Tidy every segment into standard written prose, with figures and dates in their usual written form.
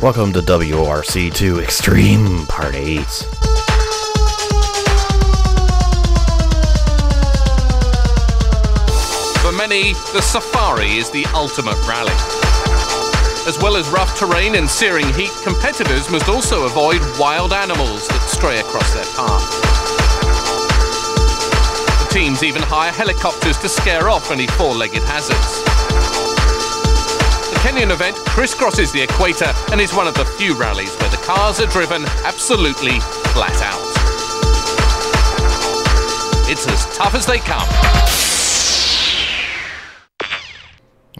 Welcome to WRC 2 Extreme Part 8. For many, the safari is the ultimate rally. As well as rough terrain and searing heat, competitors must also avoid wild animals that stray across their path. The teams even hire helicopters to scare off any four-legged hazards. The Kenyan event crisscrosses the equator and is one of the few rallies where the cars are driven absolutely flat out. It's as tough as they come.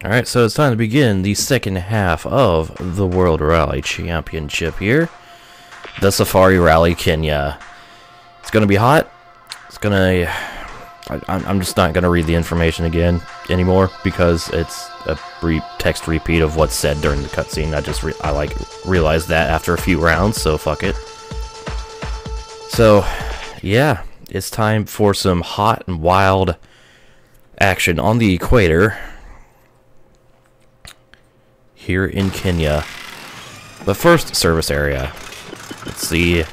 Alright, so it's time to begin the second half of the World Rally Championship here. The Safari Rally Kenya. It's gonna be hot. It's gonna... I'm just not gonna read the information again anymore because it's a text repeat of what's said during the cutscene. I realized that after a few rounds, so fuck it. So, yeah, it's time for some hot and wild action on the equator here in Kenya. But first, service area. Let's see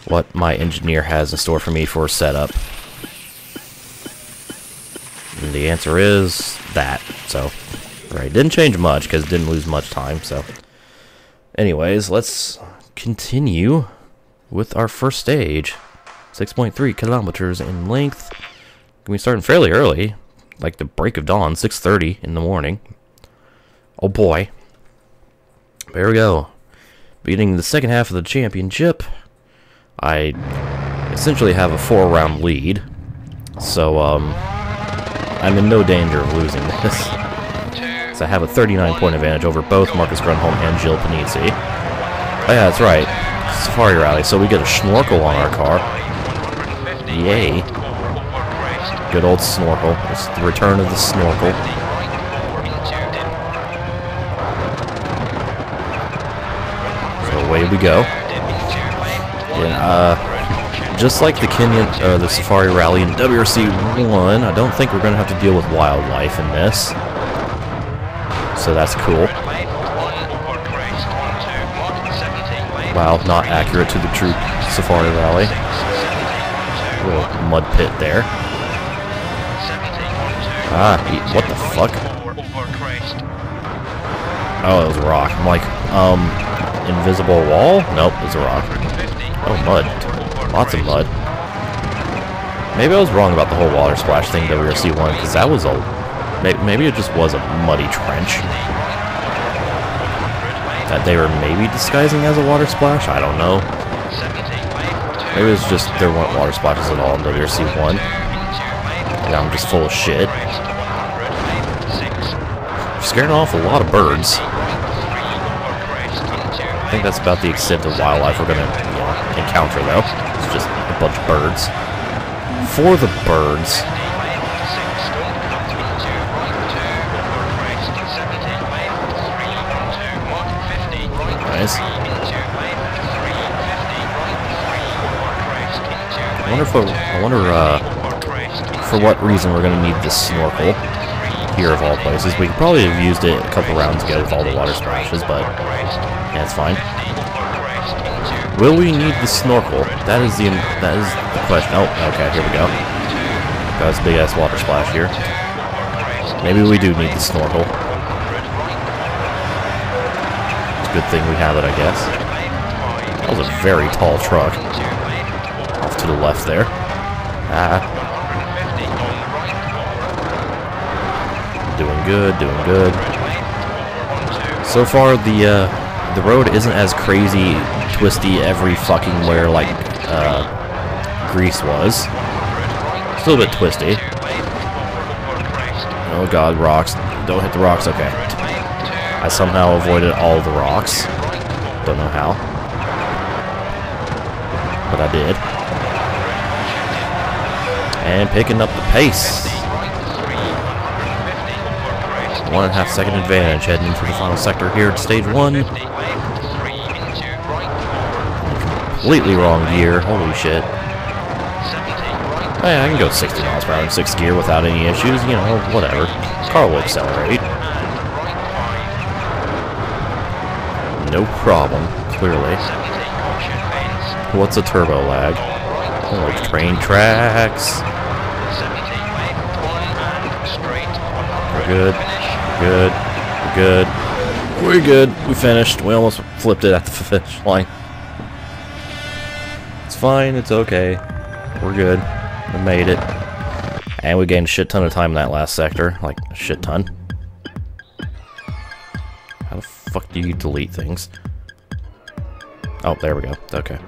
what my engineer has in store for me for setup. And the answer is that. So, right, didn't change much because it didn't lose much time. So, anyways, let's continue with our first stage. 6.3 kilometers in length. We're starting fairly early, like the break of dawn, 6:30 in the morning. Oh boy. There we go. Beginning the second half of the championship. I essentially have a 4-round lead. So, I'm in no danger of losing this. So I have a 39-point advantage over both Marcus Grunholm and Jill Panizzi. Oh yeah, that's right. Safari Rally, so we get a snorkel on our car. Yay. Good old snorkel. It's the return of the snorkel. So away we go. And, just like the Kenyan, the Safari Rally in WRC 1, I don't think we're going to have to deal with wildlife in this. So that's cool. Wow, not accurate to the true Safari Rally. Little mud pit there. Ah, what the fuck? Oh, it was a rock. I'm like, invisible wall? Nope, it's a rock. Oh, mud. Lots of mud. Maybe I was wrong about the whole water splash thing WRC 1, because that was a... Maybe it just was a muddy trench. That they were maybe disguising as a water splash? I don't know. Maybe it was just there weren't water splashes at all in WRC 1. And I'm just full of shit. Scaring off a lot of birds. I think that's about the extent of wildlife we're gonna, encounter, though. It's just a bunch of birds. For the birds. Nice. I wonder for what reason we're gonna need this snorkel here of all places. We could probably have used it a couple rounds ago with all the water splashes, but yeah, it's fine. Will we need the snorkel? That is the question. Oh, okay, here we go. Got this big ass water splash here. Maybe we do need the snorkel. It's a good thing we have it, I guess. That was a very tall truck. Off to the left there. Ah. Doing good, doing good. So far, the road isn't as crazy, twisty every fucking where like Greece was. Still a bit twisty. Oh god, rocks. Don't hit the rocks, okay. I somehow avoided all the rocks. Don't know how. But I did. And picking up the pace. 1.5 second advantage heading into the final sector here at stage 1. Completely wrong gear. Holy shit. Hey, I can go 60 miles per hour in 6th gear without any issues. Whatever. Car will accelerate. No problem, clearly. What's a turbo lag? Oh, train tracks. We're good. Good. We're good. We're good. We finished. We almost flipped it at the finish line. It's fine. It's okay. We're good. We made it. And we gained a shit ton of time in that last sector. Like, a shit ton. How the fuck do you delete things? Oh, there we go. Okay.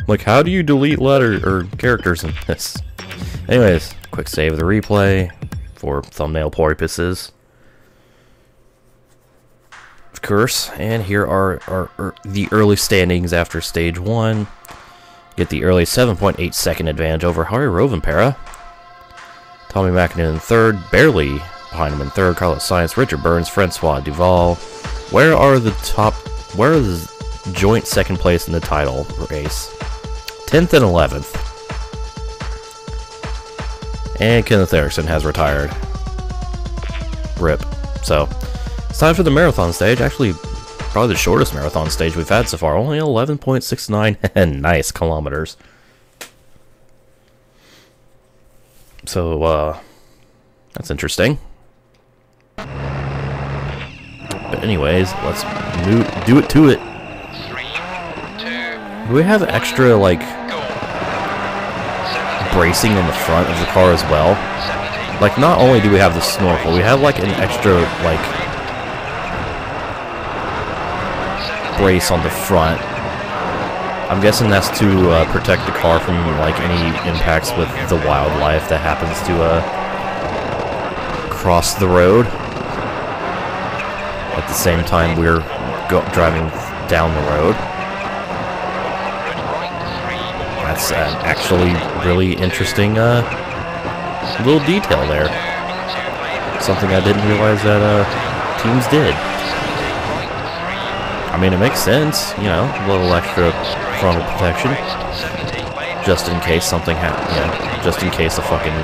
Like, how do you delete letters or characters in this? Anyways, quick save of the replay for thumbnail purposes. Of course, and here are the early standings after stage 1. Get the early 7.8 second advantage over Harry Rovanpera. Tommy McInerney in third, barely behind him in third. Carlos Sainz, Richard Burns, Francois Duval. Where are the joint second place in the title race? 10th and 11th. And Kenneth Erickson has retired. RIP. So, it's time for the marathon stage. Actually, probably the shortest marathon stage we've had so far. Only 11.69 nice kilometers. So, that's interesting. But anyways, let's do it to it. Do we have extra, like, bracing in the front of the car as well? Like, not only do we have the snorkel, we have, like, an extra, like, brace on the front. I'm guessing that's to protect the car from, like, any impacts with the wildlife that happens to cross the road. At the same time, we're driving down the road. That's actually really interesting little detail there. Something I didn't realize that teams did. I mean, it makes sense, you know, a little extra frontal protection, just in case something happens. You know, just in case a fucking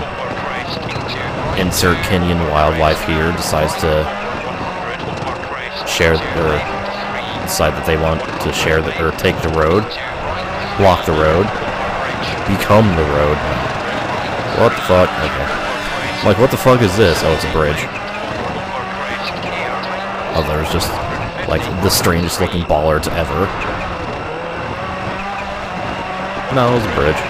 insert Kenyan wildlife here decides to share or decide that they want to share or take the road, block the road. Become the road. What the fuck? Okay. Like, what the fuck is this? Oh, it's a bridge. Oh, there's just, like, the strangest looking bollards ever. No, it was a bridge.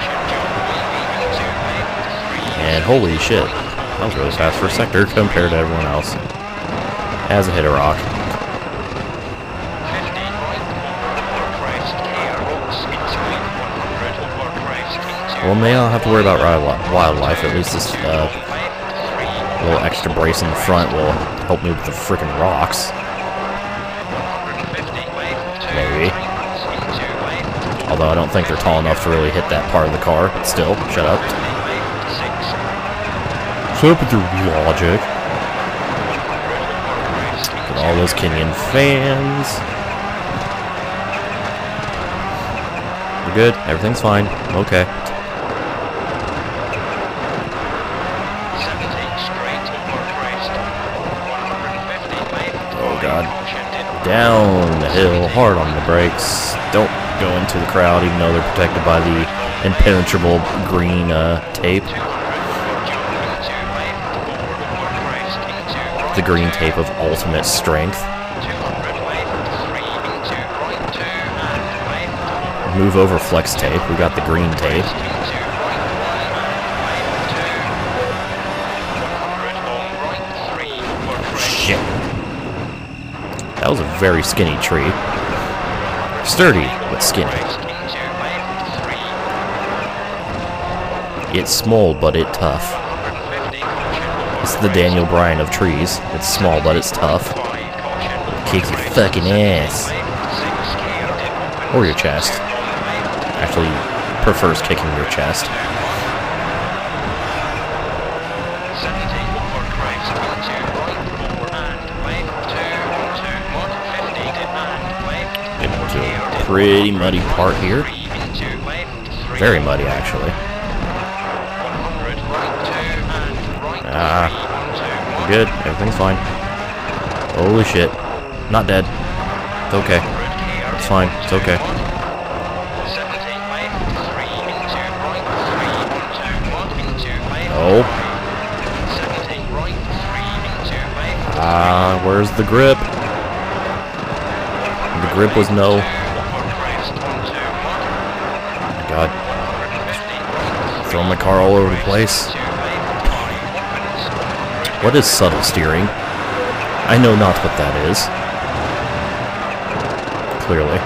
And holy shit. That was really fast for a sector compared to everyone else. As it hit a rock. Well, may not have to worry about wildlife. At least this little extra brace in the front will help me with the freaking rocks. Maybe. Although I don't think they're tall enough to really hit that part of the car. But still, shut up. Shut up with your logic. Look at all those Kenyan fans. We're good. Everything's fine. Okay. Down the hill, hard on the brakes. Don't go into the crowd, even though they're protected by the impenetrable green tape. The green tape of ultimate strength. Move over flex tape. We got the green tape. Shit. That was a very skinny tree. Sturdy, but skinny. It's small, but it's tough. It's the Daniel Bryan of trees. It's small, but it's tough. It kicks your fucking ass. Or your chest. Actually, prefers kicking your chest. Pretty muddy part here. Very muddy, actually. Good. Everything's fine. Holy shit. Not dead. It's okay. It's fine. It's okay. Oh. Where's the grip? The grip was no. Oh my God. Throwing my car all over the place. What is subtle steering? I know not what that is. Clearly.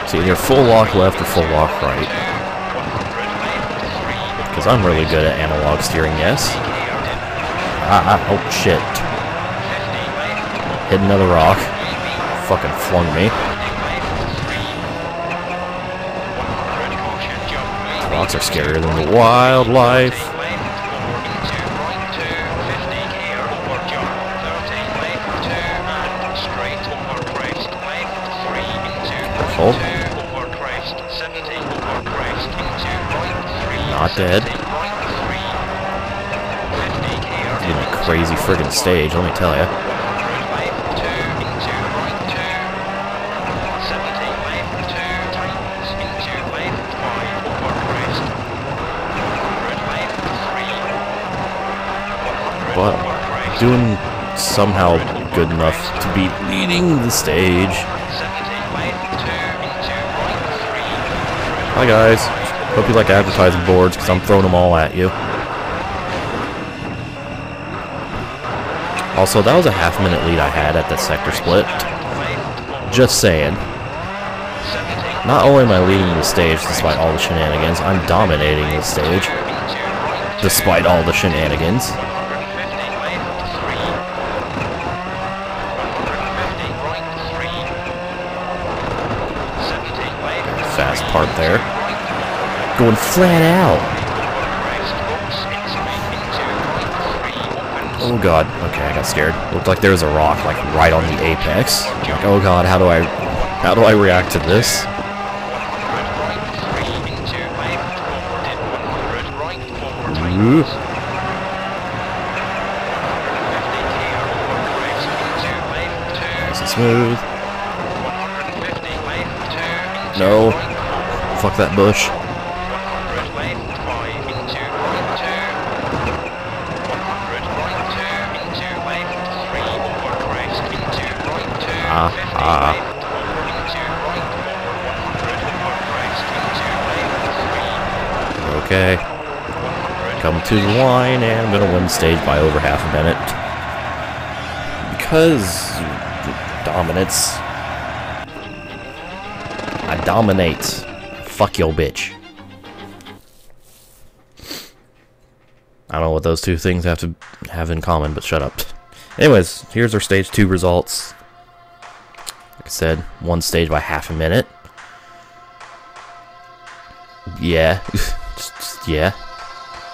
It's either full lock left or full lock right. Because I'm really good at analog steering, yes. Oh shit. Hit another rock. Fucking flung me. Rocks are scarier than the wildlife. Careful. Not dead. It's been a crazy friggin' stage, let me tell ya. But doing somehow good enough to be leading the stage. Hi guys. Hope you like advertising boards because I'm throwing them all at you. Also, that was a half-minute lead I had at the sector split. Just saying. Not only am I leading the stage despite all the shenanigans, I'm dominating the stage despite all the shenanigans. Fast part there. Going flat out. Oh god. Okay, I got scared. Looked like there was a rock like right on the apex. Like, oh god, how do I react to this? Ooh. Nice and smooth. No. Fuck that bush. Okay. Coming to the line, and I'm gonna win the stage by over half a minute. Because dominance. I dominate. Fuck your bitch. I don't know what those two things have to have in common, but shut up. Anyways, here's our stage 2 results. Like I said, one stage by half a minute. Yeah. just yeah.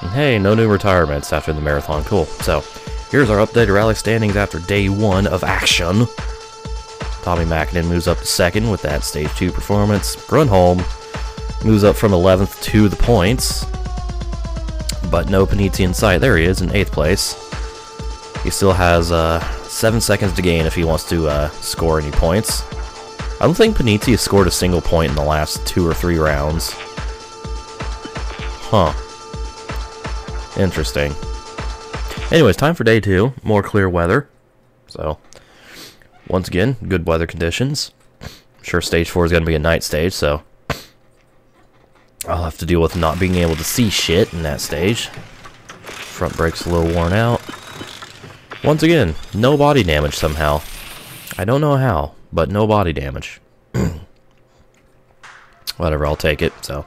And hey, no new retirements after the marathon. Cool. So, here's our updated rally standings after day 1 of action. Tommy Mackinnon moves up to 2nd with that stage 2 performance. Grunholm moves up from 11th to the points. But no Panizzi in sight. There he is in 8th place. He still has 7 seconds to gain if he wants to score any points. I don't think Panizzi has scored a single point in the last 2 or 3 rounds. Huh. Interesting. Anyways, time for day 2. More clear weather. So, once again, good weather conditions. I'm sure stage 4 is going to be a night stage, so I'll have to deal with not being able to see shit in that stage. Front brake's a little worn out. Once again, no body damage somehow. I don't know how, but no body damage. Whatever, I'll take it. So,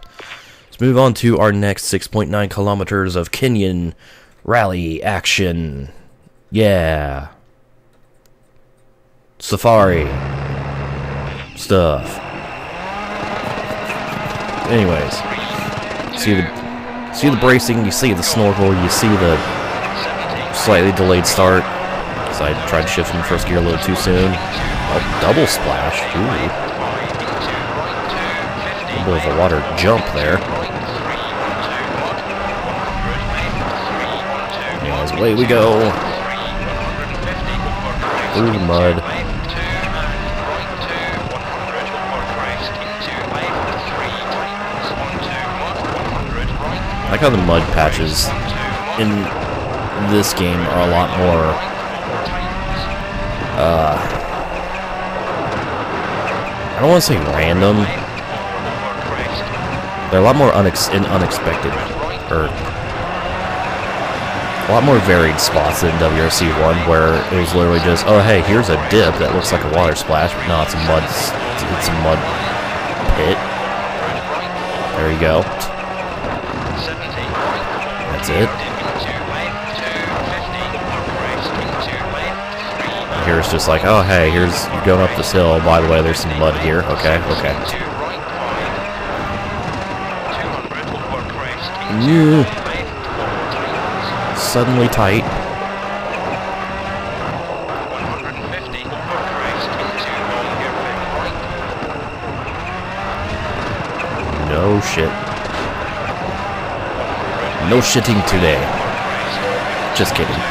let's move on to our next 6.9 kilometers of Kenyan rally action. Yeah. Safari stuff. Anyways, see the bracing, you see the snorkel, you see the slightly delayed start. Because I tried to shift in first gear a little too soon. Oh, double splash. Ooh. A bit of a water jump there. Anyways, away we go. through the mud. I like how the mud patches in this game are a lot more I don't want to say random. They're a lot more unexpected, or a lot more varied spots than WRC 1, where it was literally just, oh hey, here's a dip that looks like a water splash, but no, it's a mud pit. There you go. That's it. Here it's just like, oh hey, here's you're going up this hill. By the way, there's some mud here. Okay, okay. Suddenly tight. No shit. No shitting today. Just kidding.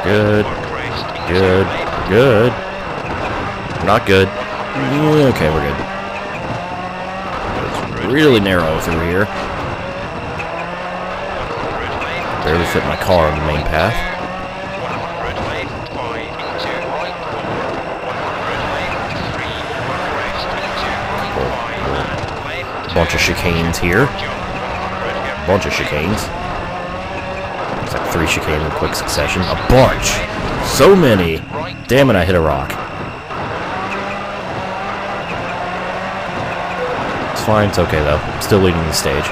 Good. Good. Good. Not good. Okay, we're good. It's really narrow through here. Barely fit my car on the main path. Bunch of chicanes here. Bunch of chicanes. It's like 3 chicanes in quick succession. A bunch! So many! Damn it, I hit a rock. It's fine, it's okay though. I'm still leading the stage.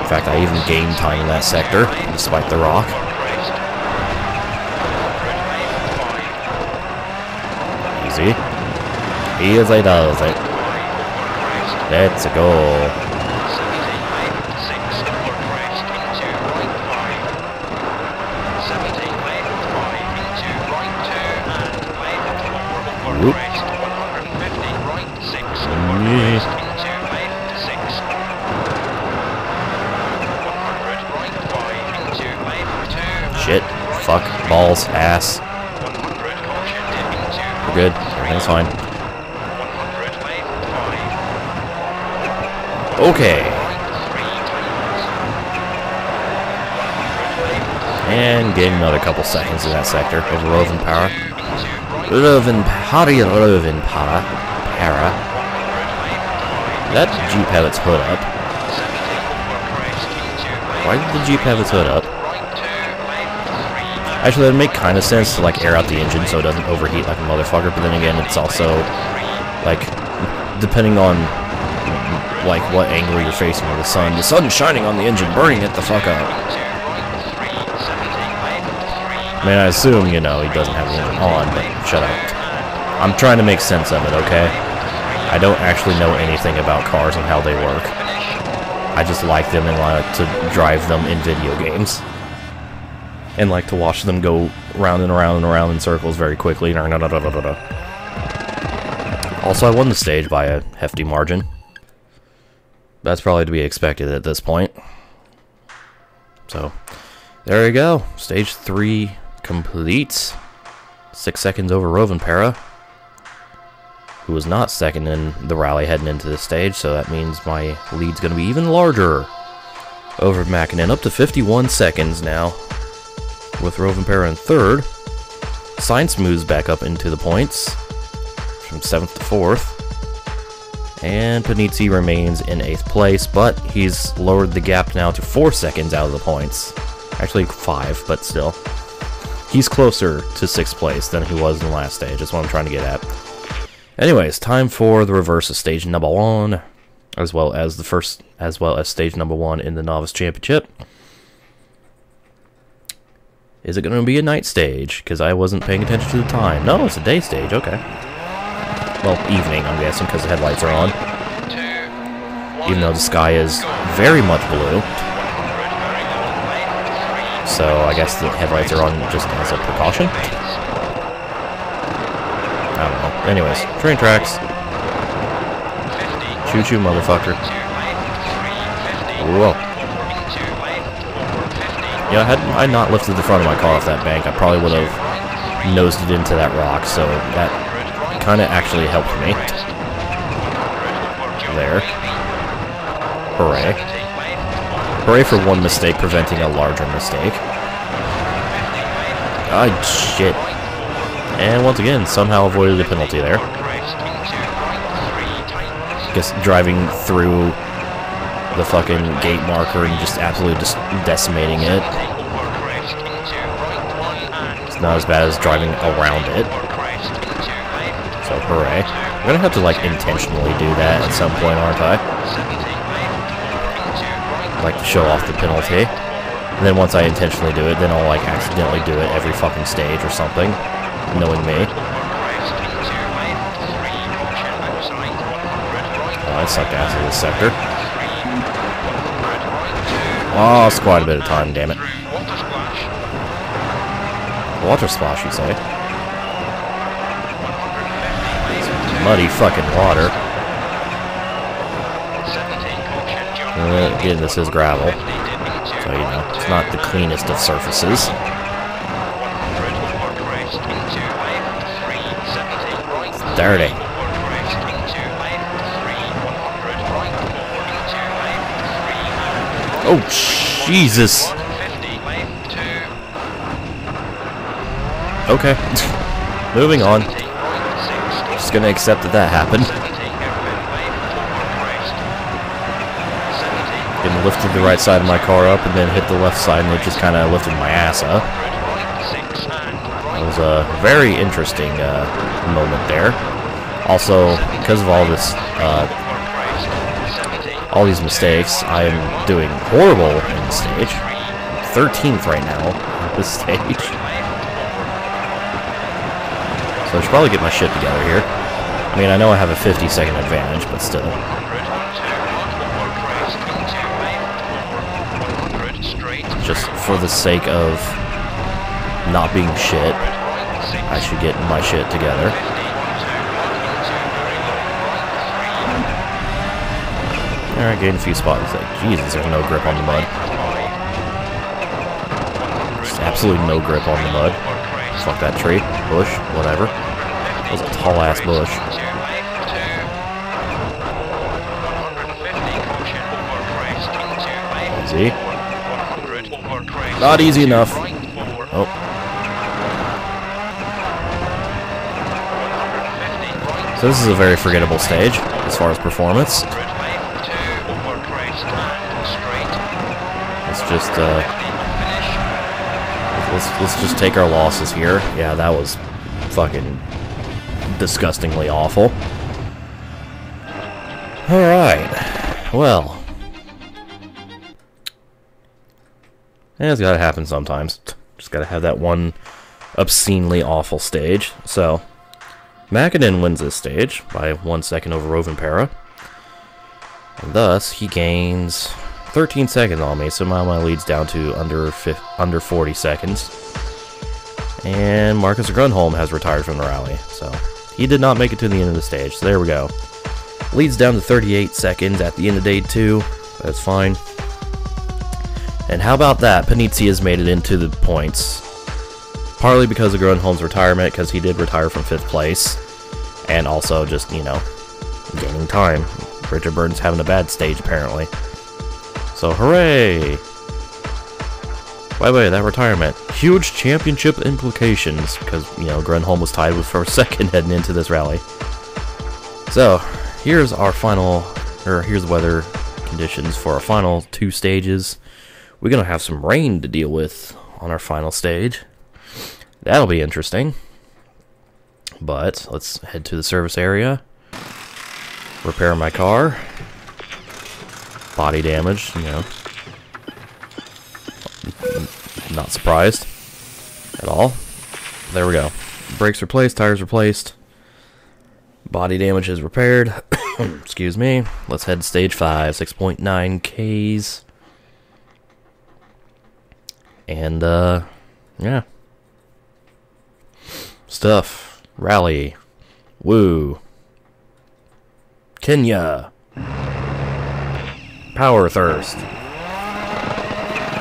In fact, I even gained time in that sector, despite the rock. Easy. Easy does it. Let's go. Whoop. Shit. Fuck. Balls. Ass. We're good. Everything's fine. Okay. And gain another couple seconds in that sector over Rovenpara. Rovenpara. Did that Jeep have its hood up? Why did the Jeep have its hood up? Actually, that would make kind of sense to like air out the engine so it doesn't overheat like a motherfucker, but then again, it's also like, depending on like what angle you're facing with the sun's shining on the engine, burning it the fuck up. I mean, I assume, you know, he doesn't have the engine on, but shut up. I'm trying to make sense of it, okay? I don't actually know anything about cars and how they work. I just like them and like to drive them in video games. And like to watch them go round and around and around in circles very quickly. Also, I won the stage by a hefty margin. That's probably to be expected at this point. So, there you go. Stage 3 complete. 6 seconds over Rovenpara, who was not second in the rally heading into this stage, so that means my lead's going to be even larger over Mackinnon, up to 51 seconds now, with Rovenpara in third. Sainz moves back up into the points from 7th to 4th. And Panizzi remains in 8th place, but he's lowered the gap now to 4 seconds out of the points. Actually 5, but still. He's closer to 6th place than he was in the last stage. That's what I'm trying to get at. Anyways, time for the reverse of stage number 1, as well as stage number 1 in the Novice Championship. Is it going to be a night stage? Because I wasn't paying attention to the time. No, it's a day stage. Okay. Well, evening, I'm guessing, because the headlights are on. Even though the sky is very much blue. So, I guess the headlights are on just as a precaution. I don't know. Anyways, train tracks. Choo-choo, motherfucker. Whoa. Yeah, had I not lifted the front of my car off that bank, I probably would have nosed it into that rock, so that kind of actually helped me. There. Hooray. Hooray for one mistake preventing a larger mistake. God, shit. And once again, somehow avoided the penalty there. Just driving through the fucking gate marker and just absolutely just decimating it. It's not as bad as driving around it. So, hooray. I'm gonna have to, like, intentionally do that at some point, aren't I? Like, to show off the penalty. And then once I intentionally do it, then I'll, like, accidentally do it every fucking stage or something. Knowing me. Oh, I sucked ass in this sector. Oh, it's quite a bit of time, damn it. Water splash, you say? Muddy fucking water. Again, this is gravel. So, you know, it's not the cleanest of surfaces. It's dirty. Oh, Jesus. Okay. Moving on. Just gonna accept that that happened. Getting lifted the right side of my car up and then hit the left side and it just kind of lifted my ass up. It was a very interesting moment there. Also, because of all this, all these mistakes, I am doing horrible in the stage. 13th right now at this stage. So I should probably get my shit together here. I mean, I know I have a 50-second advantage, but still. Just for the sake of not being shit, I should get my shit together. Alright, gained a few spots. Like, Jesus, there's no grip on the mud. Just absolutely no grip on the mud. Fuck that tree, bush, whatever. That was a tall-ass bush. Easy. Not easy enough. Oh. So this is a very forgettable stage, as far as performance. Just let's just take our losses here. Yeah, that was fucking disgustingly awful. Alright. Well. Yeah, it's gotta happen sometimes. Just gotta have that one obscenely awful stage. So Mackinnon wins this stage by 1 second over Rovanpera. And thus he gains 13 seconds on me, so now my lead's down to under 40 seconds. And Marcus Grunholm has retired from the rally, so he did not make it to the end of the stage. So there we go. Lead's down to 38 seconds at the end of day 2. That's fine. And how about that? Panizzi has made it into the points. Partly because of Grunholm's retirement, because he did retire from 5th place. And also just, you know, gaining time. Richard Burton's having a bad stage, apparently. So, hooray! By the way, that retirement, huge championship implications, because, you know, Grunholm was tied with first second heading into this rally. So, here's our final, or here's the weather conditions for our final 2 stages. We're going to have some rain to deal with on our final stage. That'll be interesting. But, let's head to the service area. Repair my car. Body damage, you know. Not surprised at all. There we go. Brakes replaced, tires replaced. Body damage is repaired. Excuse me. Let's head to stage 5, 6.9 Ks. And, yeah. Stuff. Rally. Woo. Kenya. Power Thirst.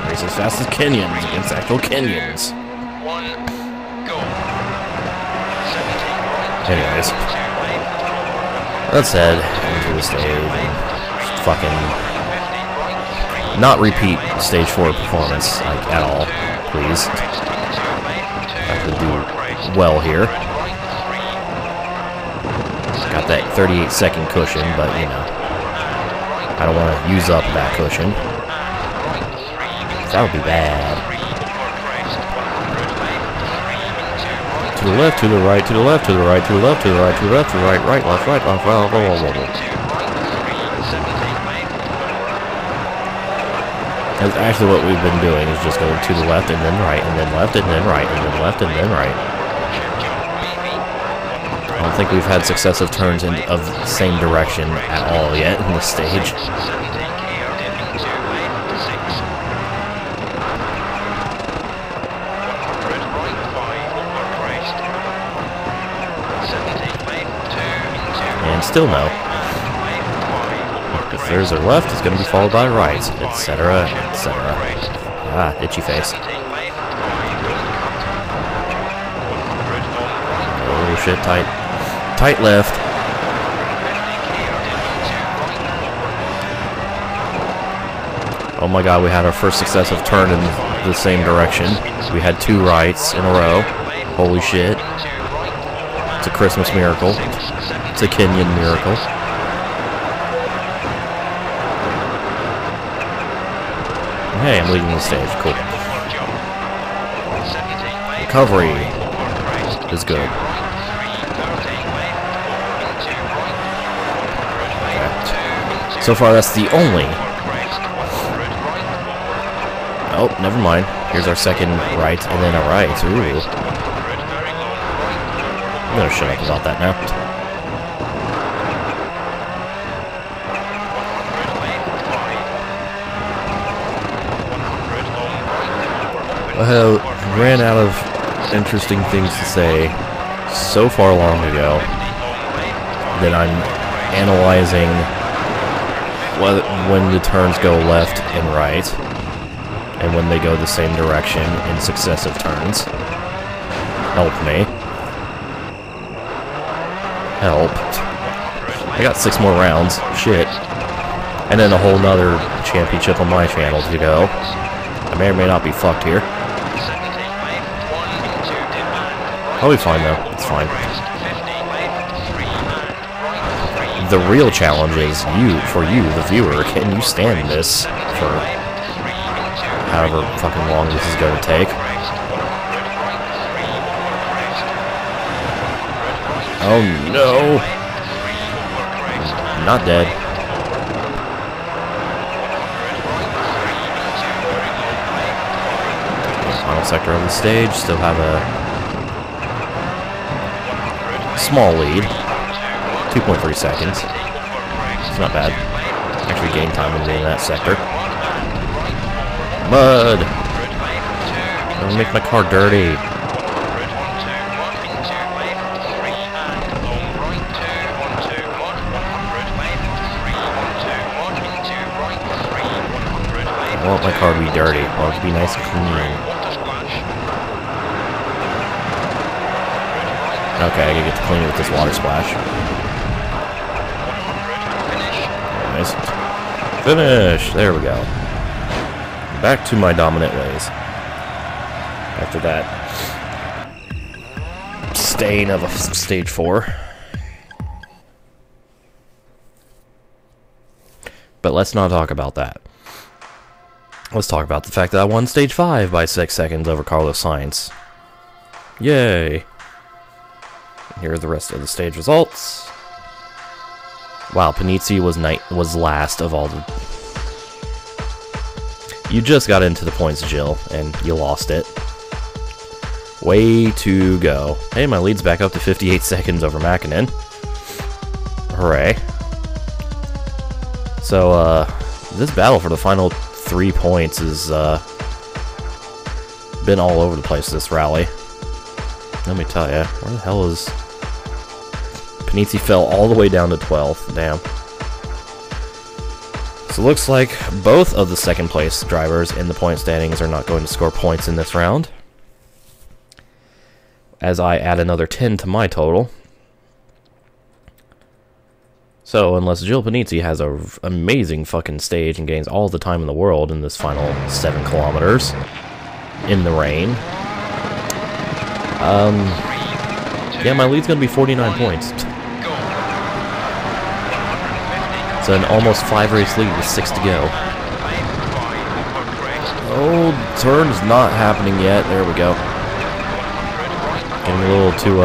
Race as fast as Kenyans against actual Kenyans. Anyways, let's head into the stage and fucking not repeat stage 4 performance, like, at all, please. I could do well here. Got that 38-second cushion, but, you know, I don't want to use up that cushion. That would be bad. To the left, to the right, to the left, to the right, to the left, to the right, to the left, to the right, right, left, right, left, blah, blah, blah, blah, blah. That's actually what we've been doing, is just going to the left and then right, and then left and then right, and then left and then right. I don't think we've had successive turns of the same direction at all yet in this stage. And still no. If there's a left, it's going to be followed by a right, etc., etc. Ah, itchy face. Oh shit, tight. Tight left. Oh my god, we had our first successive turn in the same direction. We had 2 rights in a row. Holy shit. It's a Christmas miracle. It's a Kenyan miracle. Hey, I'm leaving the stage. Cool. Recovery is good. Okay. So far, that's the only... Oh, never mind. Here's our second right, and then a right. Ooh. I'm gonna shut up about that now. I ran out of interesting things to say so far long ago that I'm analyzing when the turns go left and right, and when they go the same direction in successive turns. Help me. Help. I got 6 more rounds. Shit. And then a whole nother championship on my channel to go. I may or may not be fucked here. I'll be fine though. It's fine. The real challenge is for you, the viewer. Can you stand this for however fucking long this is going to take? Oh no! Not dead. Final sector of the stage. Still have a small lead. 2.3 seconds. It's not bad. Actually gained time when doing that sector. Mud! Don't make my car dirty. I want my car to be dirty. I want it to be nice and clean. Okay, I gotta get to clean it with this water splash. Nice. Finish! There we go. Back to my dominant ways. After that stain of a stage 4. But let's not talk about that. Let's talk about the fact that I won stage 5 by 6 seconds over Carlos Sainz. Yay! Here are the rest of the stage results. Wow, Panizzi was last of all the... You just got into the points, Jill, and you lost it. Way to go. Hey, my lead's back up to 58 seconds over Mäkinen. Hooray. So, this battle for the final 3 points has been all over the place this rally. Let me tell you, where the hell is... Panizzi fell all the way down to 12th. Damn. So it looks like both of the second place drivers in the point standings are not going to score points in this round, as I add another 10 to my total. So unless Jill Panizzi has an amazing fucking stage and gains all the time in the world in this final 7 kilometers in the rain, yeah, my lead's gonna be 49 points. It's an almost 5-race lead with 6 to go. Oh, turn's not happening yet. There we go. Getting a little too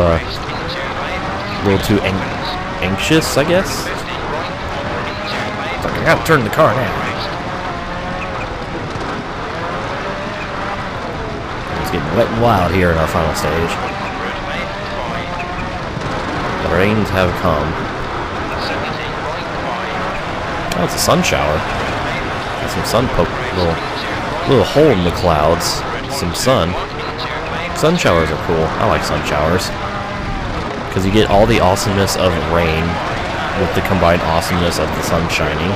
anxious, I guess. It's like, I gotta turn the car now. It's getting wet and wild here in our final stage. The rains have come. Oh, it's a sun shower. Got some sun poke, little hole in the clouds. Some sun. Sun showers are cool. I like sun showers because you get all the awesomeness of rain with the combined awesomeness of the sun shining.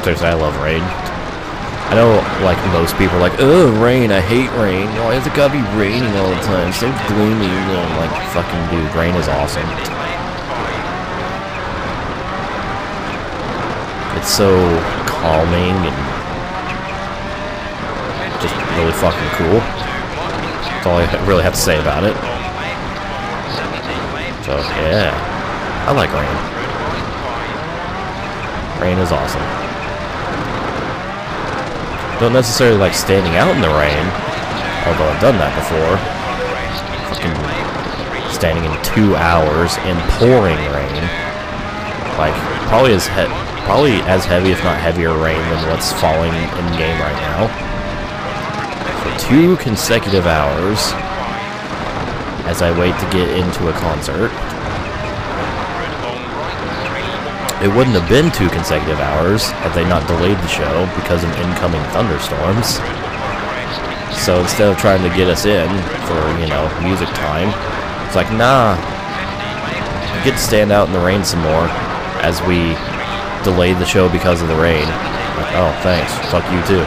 Seriously, I love rain. I know, like, most people are like, oh, rain, I hate rain. Why is it gotta be raining all the time? It's so gloomy. Like, fucking dude, rain is awesome. It's so calming and just really fucking cool. That's all I really have to say about it. So, yeah. I like rain. Rain is awesome. Don't necessarily like standing out in the rain, although I've done that before. Fucking standing in 2 hours in pouring rain. Like, probably as heavy, if not heavier rain than what's falling in game right now. For 2 consecutive hours, as I wait to get into a concert. It wouldn't have been 2 consecutive hours had they not delayed the show because of incoming thunderstorms. So instead of trying to get us in for, you know, music time, it's like, nah, you get to stand out in the rain some more as we delayed the show because of the rain. Like, oh, thanks. Fuck you too.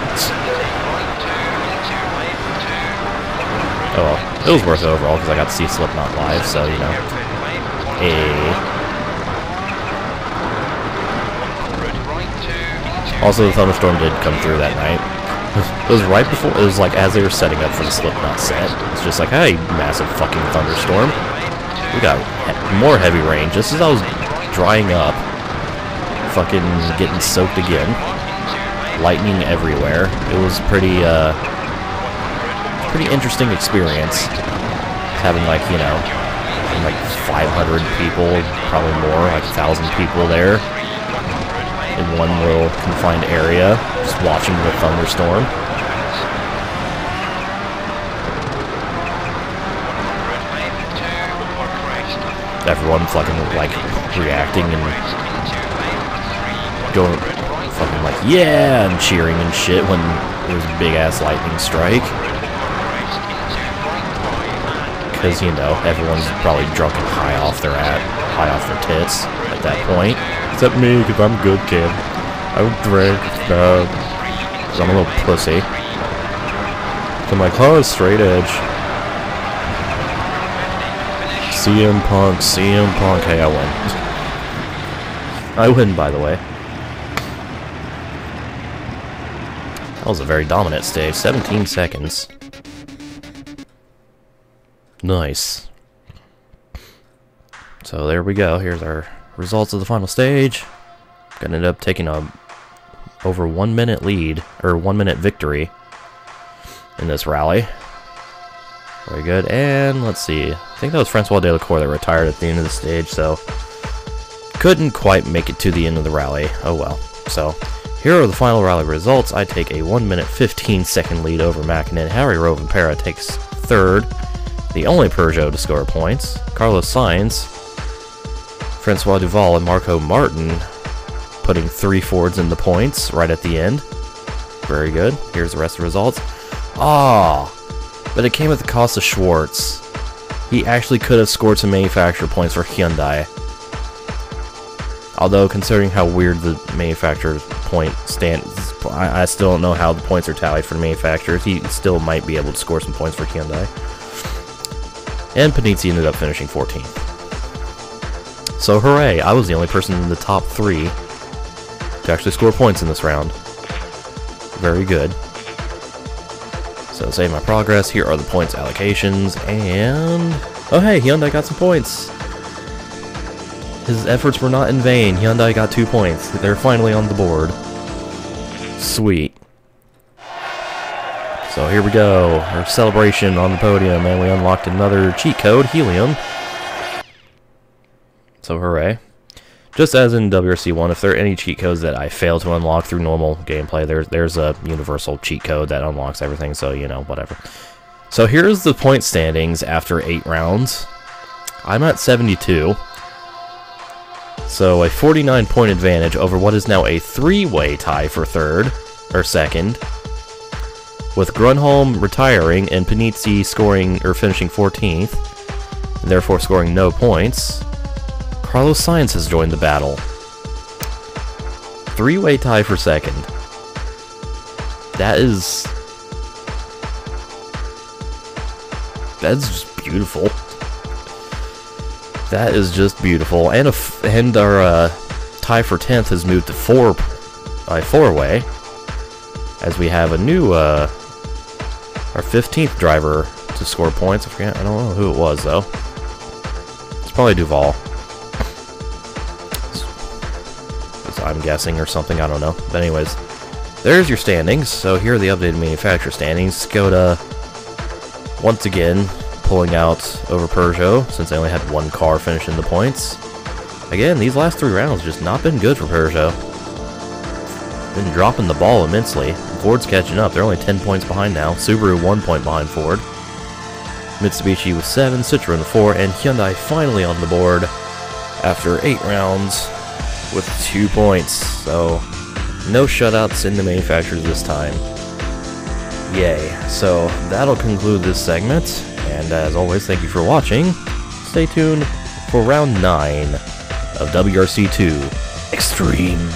Oh well, it was worth it overall because I got to see Slipknot live, so, you know. Hey. Also, the thunderstorm did come through that night. It was right before, it was like as they were setting up for the Slipknot set. It's just like, hey, massive fucking thunderstorm. We got more heavy rain just as I was drying up. Fucking getting soaked again. Lightning everywhere. It was pretty interesting experience. Having, like, you know, like 500 people, probably more, like 1,000 people there. In one little confined area, just watching the thunderstorm. Everyone fucking, like, reacting and going fucking like, yeah, and cheering and shit when there's a big-ass lightning strike. Because, you know, everyone's probably drunk and high off their tits at that point. Except me, because I'm a good kid. I don't drink, because I'm a little pussy. So I'm like, oh, straight edge. CM Punk. Hey, I win. I win, by the way. That was a very dominant stage. 17 seconds. Nice. So there we go. Here's our results of the final stage. Gonna end up taking a over 1 minute lead, or 1 minute victory in this rally. Very good. And let's see, I think that was Francois Delacour that retired at the end of the stage, so couldn't quite make it to the end of the rally. Oh well. So here are the final rally results. I take a 1 minute 15 second lead over Mackinnon. Harry Rovanpera takes third, the only Peugeot to score points. Carlos Sainz, Francois Duval, and Marco Martin putting 3 Fords in the points right at the end. Very good. Here's the rest of the results. But it came at the cost of Schwartz. He actually could have scored some manufacturer points for Hyundai. Although, considering how weird the manufacturer's point stand, I still don't know how the points are tallied for the manufacturers. He still might be able to score some points for Hyundai. And Panizzi ended up finishing 14th. So hooray, I was the only person in the top 3 to actually score points in this round. Very good. So save my progress, here are the points allocations, and... oh hey, Hyundai got some points! His efforts were not in vain, Hyundai got 2 points. They're finally on the board. Sweet. So here we go, our celebration on the podium, and we unlocked another cheat code, Helium. So hooray. Just as in WRC 1, if there are any cheat codes that I fail to unlock through normal gameplay, there's a universal cheat code that unlocks everything, so, you know, whatever. So here's the point standings after 8 rounds. I'm at 72. So a 49-point advantage over what is now a 3-way tie for second. With Grunholm retiring and Panizzi scoring, or finishing 14th, and therefore scoring no points. Carlos Sainz has joined the battle. 3-way tie for second. That's just beautiful. That is just beautiful. And our tie for 10th has moved to 4-way, as we have a new our 15th driver to score points. I don't know who it was though. It's probably Duval. I'm guessing, or something, I don't know. But anyways, there's your standings. So here are the updated manufacturer standings. Skoda, once again, pulling out over Peugeot, since they only had 1 car finishing the points. Again, these last 3 rounds just not been good for Peugeot. Been dropping the ball immensely. Ford's catching up. They're only 10 points behind now. Subaru 1 point behind Ford. Mitsubishi with 7, Citroen 4, and Hyundai finally on the board after 8 rounds with 2 points. So, no shutouts in the manufacturers this time. Yay. So, that'll conclude this segment. And as always, thank you for watching. Stay tuned for round 9 of WRC 2 Extreme.